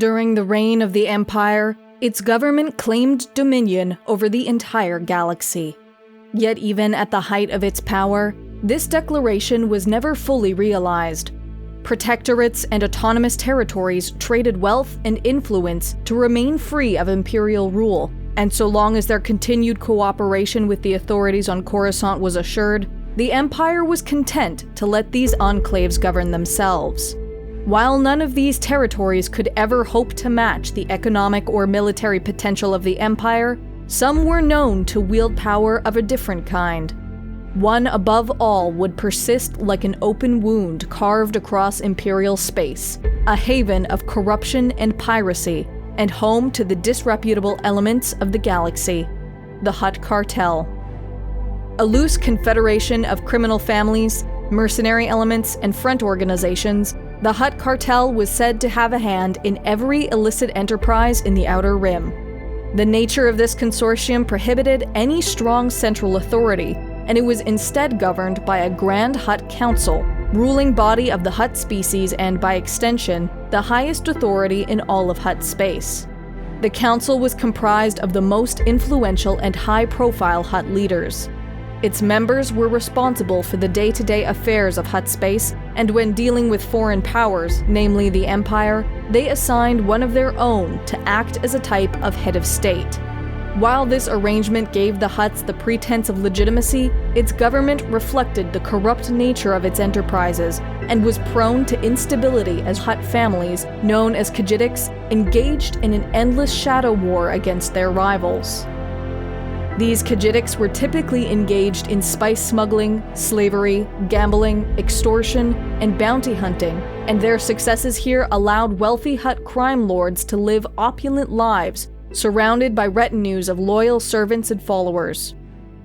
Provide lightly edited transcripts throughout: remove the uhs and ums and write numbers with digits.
During the reign of the Empire, its government claimed dominion over the entire galaxy. Yet even at the height of its power, this declaration was never fully realized. Protectorates and autonomous territories traded wealth and influence to remain free of imperial rule, and so long as their continued cooperation with the authorities on Coruscant was assured, the Empire was content to let these enclaves govern themselves. While none of these territories could ever hope to match the economic or military potential of the Empire, some were known to wield power of a different kind. One above all would persist like an open wound carved across Imperial space, a haven of corruption and piracy, and home to the disreputable elements of the galaxy, the Hutt Cartel. A loose confederation of criminal families, mercenary elements, and front organizations, the Hutt Cartel was said to have a hand in every illicit enterprise in the Outer Rim. The nature of this consortium prohibited any strong central authority, and it was instead governed by a Grand Hutt Council, ruling body of the Hutt species and, by extension, the highest authority in all of Hutt space. The council was comprised of the most influential and high-profile Hutt leaders. Its members were responsible for the day-to-day affairs of Hutt space, and when dealing with foreign powers, namely the Empire, they assigned one of their own to act as a type of head of state. While this arrangement gave the Hutts the pretense of legitimacy, its government reflected the corrupt nature of its enterprises and was prone to instability as Hutt families, known as Khajiitics, engaged in an endless shadow war against their rivals. These Khajiitics were typically engaged in spice smuggling, slavery, gambling, extortion, and bounty hunting, and their successes here allowed wealthy Hutt crime lords to live opulent lives, surrounded by retinues of loyal servants and followers.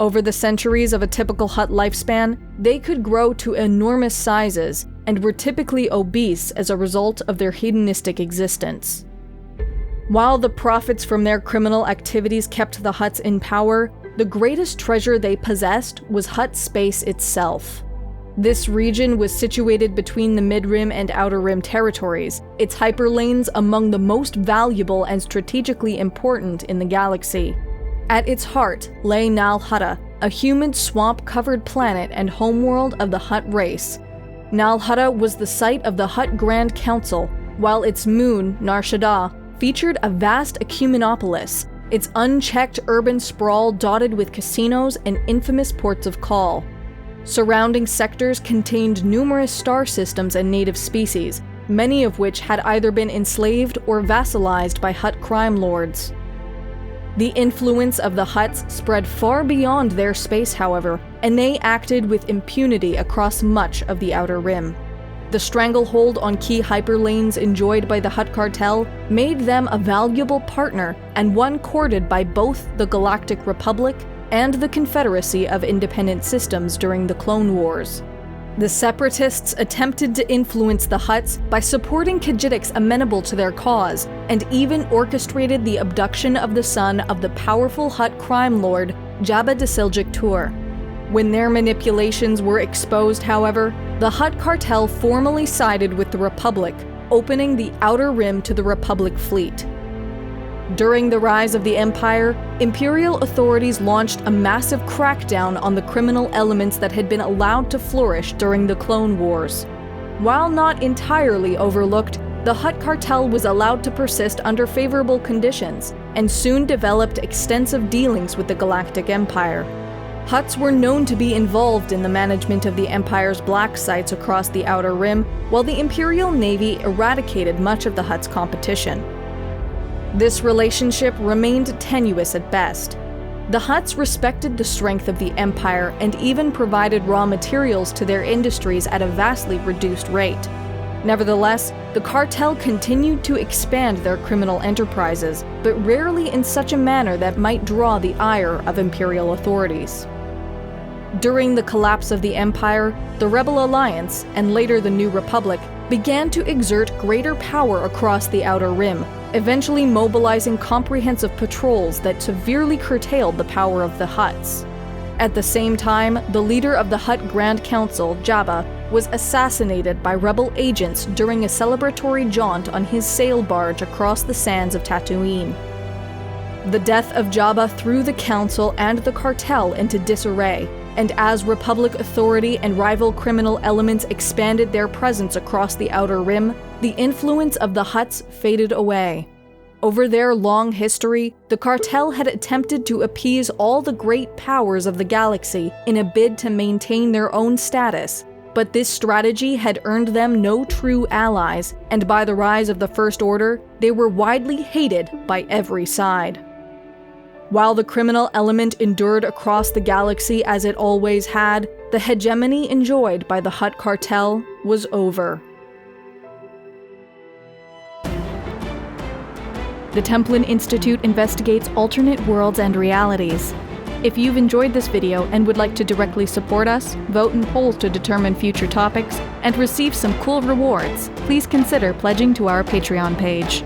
Over the centuries of a typical Hutt lifespan, they could grow to enormous sizes and were typically obese as a result of their hedonistic existence. While the profits from their criminal activities kept the Hutts in power, the greatest treasure they possessed was Hutt space itself. This region was situated between the Mid-Rim and Outer Rim territories, its hyperlanes among the most valuable and strategically important in the galaxy. At its heart lay Nal Hutta, a humid swamp-covered planet and homeworld of the Hutt race. Nal Hutta was the site of the Hutt Grand Council, while its moon, Nar Shaddaa, featured a vast ecumenopolis, its unchecked urban sprawl dotted with casinos and infamous ports of call. Surrounding sectors contained numerous star systems and native species, many of which had either been enslaved or vassalized by Hutt crime lords. The influence of the Hutts spread far beyond their space, however, and they acted with impunity across much of the Outer Rim. The stranglehold on key hyperlanes enjoyed by the Hutt Cartel made them a valuable partner and one courted by both the Galactic Republic and the Confederacy of Independent Systems during the Clone Wars. The Separatists attempted to influence the Hutts by supporting Khajiitics amenable to their cause, and even orchestrated the abduction of the son of the powerful Hutt crime lord, Jabba the Seljuk Tur. When their manipulations were exposed, however, the Hutt Cartel formally sided with the Republic, opening the Outer Rim to the Republic fleet. During the rise of the Empire, Imperial authorities launched a massive crackdown on the criminal elements that had been allowed to flourish during the Clone Wars. While not entirely overlooked, the Hutt Cartel was allowed to persist under favorable conditions, and soon developed extensive dealings with the Galactic Empire. Hutts were known to be involved in the management of the Empire's black sites across the Outer Rim, while the Imperial Navy eradicated much of the Hutts' competition. This relationship remained tenuous at best. The Hutts respected the strength of the Empire and even provided raw materials to their industries at a vastly reduced rate. Nevertheless, the cartel continued to expand their criminal enterprises, but rarely in such a manner that might draw the ire of Imperial authorities. During the collapse of the Empire, the Rebel Alliance, and later the New Republic, began to exert greater power across the Outer Rim, eventually mobilizing comprehensive patrols that severely curtailed the power of the Hutts. At the same time, the leader of the Hutt Grand Council, Jabba, was assassinated by rebel agents during a celebratory jaunt on his sail barge across the sands of Tatooine. The death of Jabba threw the Council and the Cartel into disarray, and as Republic authority and rival criminal elements expanded their presence across the Outer Rim, the influence of the Hutts faded away. Over their long history, the Cartel had attempted to appease all the great powers of the galaxy in a bid to maintain their own status, but this strategy had earned them no true allies, and by the rise of the First Order, they were widely hated by every side. While the criminal element endured across the galaxy as it always had, the hegemony enjoyed by the Hutt Cartel was over. The Templin Institute investigates alternate worlds and realities. If you've enjoyed this video and would like to directly support us, vote in polls to determine future topics, and receive some cool rewards, please consider pledging to our Patreon page.